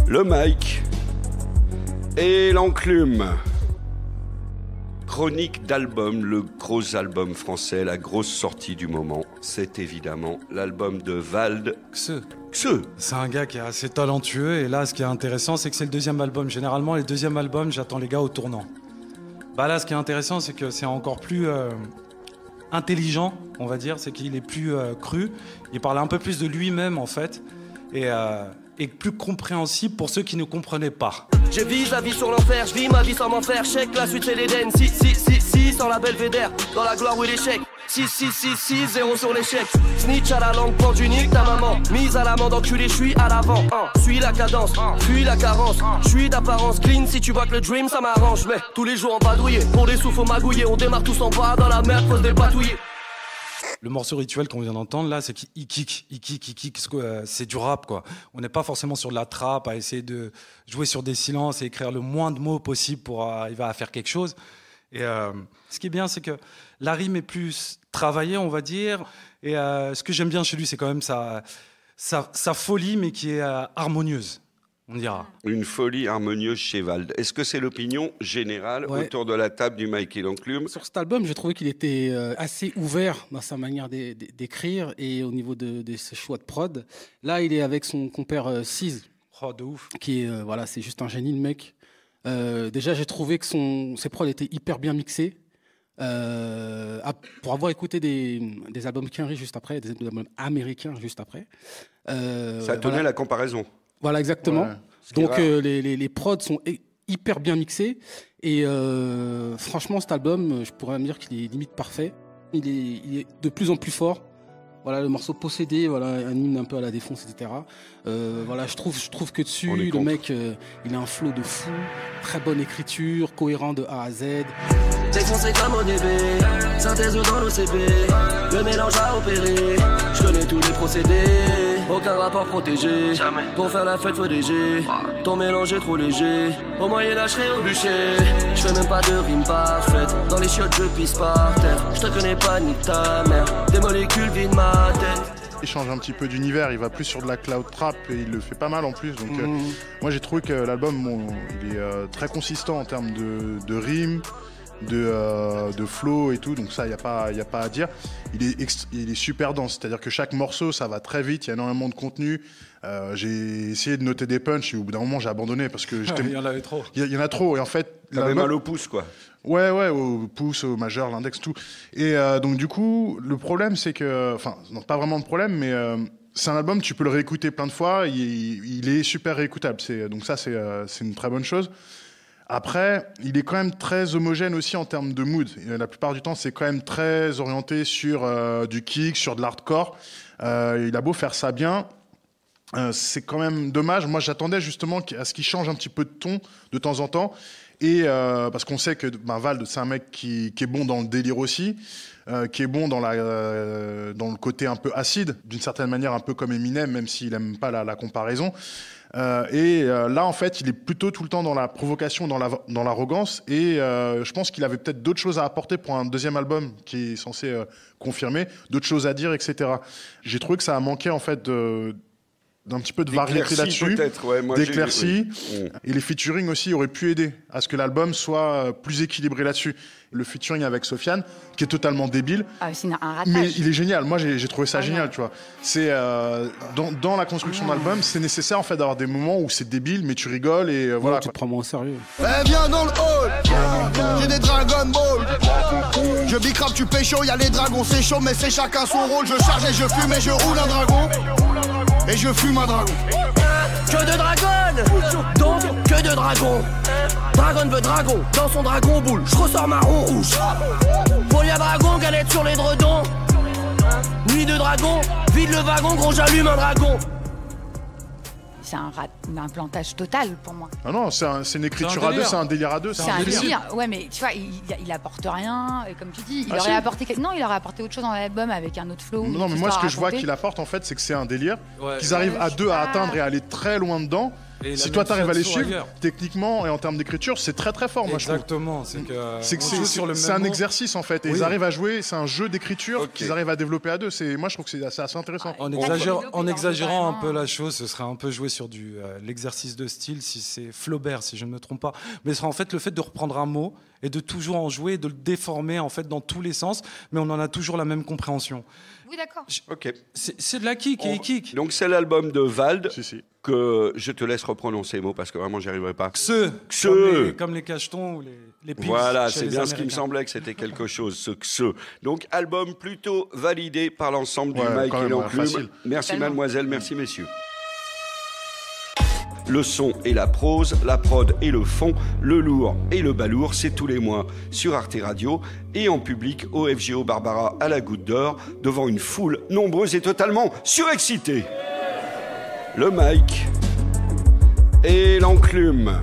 Le Mike et l'enclume. Chronique d'album, le gros album français, la grosse sortie du moment, c'est évidemment l'album de Vald Xe. C'est un gars qui est assez talentueux et là ce qui est intéressant c'est que c'est le deuxième album. Généralement les deuxièmes albums j'attends les gars au tournant. Bah là ce qui est intéressant c'est que c'est encore plus intelligent on va dire, c'est qu'il est plus cru, il parle un peu plus de lui-même en fait et plus compréhensible pour ceux qui ne comprenaient pas. Je vis la vie sur l'enfer, je vis ma vie sans m'en faire. Check, la suite c'est l'Éden. Si, sans la belvédère. Dans la gloire ou l'échec. 6, 0 sur l'échec. Snitch à la langue pendue, nique ta maman. Mise à l'amende, enculé, je suis à l'avant. Suis la cadence, fuis la carence. Je suis d'apparence clean, si tu vois que le dream ça m'arrange. Mais tous les jours en badouillé, pour des sous faut magouiller. On démarre tous en bas dans la merde, faut se dépatouiller. Le morceau rituel qu'on vient d'entendre là, c'est qu'il kick, c'est du rap quoi. On n'est pas forcément sur de la trappe à essayer de jouer sur des silences et écrire le moins de mots possible pour arriver à faire quelque chose. Et ce qui est bien, c'est que la rime est plus travaillée, on va dire. Et ce que j'aime bien chez lui, c'est quand même sa folie, mais qui est harmonieuse. On dira. Une folie harmonieuse chez Vald. Est-ce que c'est l'opinion générale autour de la table du Mike et l'enclume? Sur cet album, j'ai trouvé qu'il était assez ouvert dans sa manière d'écrire et au niveau de ses choix de prod. Là, il est avec son compère Siz. Oh, de ouf. Qui est, voilà, c'est juste un génie, le mec. Déjà, j'ai trouvé que ses prods étaient hyper bien mixés. Pour avoir écouté des albums Kenry juste après, des albums américains juste après. Ça tenait la comparaison. Voilà, exactement. Ouais, donc les prods sont hyper bien mixés et franchement cet album, je pourrais me dire qu'il est limite parfait. Il est de plus en plus fort. Voilà, le morceau Possédé, voilà, un hymne un peu à la défonce, etc. Voilà, je trouve que dessus, le mec, il a un flow de fou, très bonne écriture, cohérent de A à Z. Défoncé comme ODB, synthèse dans l'OCB, le mélange à opérer, je connais tous les procédés, aucun rapport protégé, jamais. Pour faire la fête faut DG, ton mélange est trop léger, au Moyen-Âge je au bûcher, je fais même pas de rime parfaite, dans les chiottes je pisse par terre, je te connais pas ni ta mère, des molécules vident ma tête. Il change un petit peu d'univers, il va plus sur de la cloud trap et il le fait pas mal en plus. Donc moi j'ai trouvé que l'album il est très consistant en termes de rimes, de flow et tout, donc ça y a pas à dire. Il est super dense, c'est-à-dire que chaque morceau ça va très vite, il y a énormément de contenu. J'ai essayé de noter des punchs et au bout d'un moment j'ai abandonné parce que il y en avait trop. Il y en a trop et en fait t'avais mal au pouce quoi. Ouais, au pouce, au majeur, l'index, tout. Et donc du coup, le problème c'est que, enfin, non, pas vraiment de problème, mais c'est un album, tu peux le réécouter plein de fois, il est super réécoutable. Donc ça, c'est une très bonne chose. Après, il est quand même très homogène aussi en termes de mood. Et la plupart du temps, c'est quand même très orienté sur du kick, sur de l'hardcore. Il a beau faire ça bien, c'est quand même dommage. Moi, j'attendais justement à ce qu'il change un petit peu de ton de temps en temps. Et parce qu'on sait que Vald, c'est un mec qui est bon dans le délire aussi, qui est bon dans le côté un peu acide, d'une certaine manière un peu comme Eminem, même s'il n'aime pas la comparaison. Là, en fait, il est plutôt tout le temps dans la provocation, dans l'arrogance. Et je pense qu'il avait peut-être d'autres choses à apporter pour un deuxième album qui est censé confirmer, d'autres choses à dire, etc. J'ai trouvé que ça a manqué, en fait, d'un petit peu de variété là-dessus, d'éclaircies. Oui. Et les featuring aussi auraient pu aider à ce que l'album soit plus équilibré là-dessus. Le featuring avec Sofiane, qui est totalement débile, c'est un ratage. Mais il est génial. Moi, j'ai trouvé ça génial, tu vois. C'est dans la construction d'album, c'est nécessaire en fait d'avoir des moments où c'est débile, mais tu rigoles et voilà. Tu te prends moins au sérieux. Viens dans le hall, j'ai des Dragon Ball. Je bicrape, tu pécho, y'a les dragons, c'est chaud, mais c'est chacun son rôle. Je charge et je fume et je roule un dragon. Et je fume un dragon. Que de dragon, donc que de dragon. Dragon veut dragon, dans son dragon boule. Je ressors marron rouge. Folie à dragon, galette sur les dredons. Nuit de dragon, vide le wagon, gros j'allume un dragon. C'est un plantage total pour moi. Ah non, c'est une écriture à deux, c'est un délire à deux. C'est un délire. Ouais, mais tu vois, il apporte rien. Et comme tu dis, il aurait apporté. Non, il aurait apporté autre chose dans l'album avec un autre flow. Non, mais moi, ce que je vois qu'il apporte, en fait, c'est que c'est un délire. Qu'ils arrivent à deux à atteindre et à aller très loin dedans. Et si la toi même t'arrives à les façon suivre, ailleurs. techniquement et en termes d'écriture, c'est très très fort, moi je trouve. Exactement, c'est que C'est on joue sur le c'est même un mot. exercice en fait, et Oui. ils arrivent à jouer, c'est un jeu d'écriture Ok. qu'ils arrivent à développer à deux. Moi je trouve que c'est assez intéressant. En, Ouais, en exagérant un vraiment. peu la chose, ce serait un peu jouer sur l'exercice de style, si c'est Flaubert, si je ne me trompe pas. Mais ce sera en fait le fait de reprendre un mot et de toujours en jouer, de le déformer en fait dans tous les sens, mais on en a toujours la même compréhension. Oui, d'accord. Ok. C'est de la kick et kick. Donc c'est l'album de Vald Si. que je te laisse reprononcer les mots parce que vraiment j'y arriverai pas. Xe. Comme les cachetons ou les pigs Voilà, chez c'est les bien ce qui me Américains. semblait que c'était quelque chose, ce. Donc album plutôt validé par l'ensemble du Ouais, Mike quand et même, l'enclume. facile. Merci Tellement. mademoiselle, merci messieurs. Le son et la prose, la prod et le fond, le lourd et le balourd, c'est tous les mois sur Arte Radio et en public au FGO Barbara à la Goutte d'Or, devant une foule nombreuse et totalement surexcitée. Le Mike et l'enclume.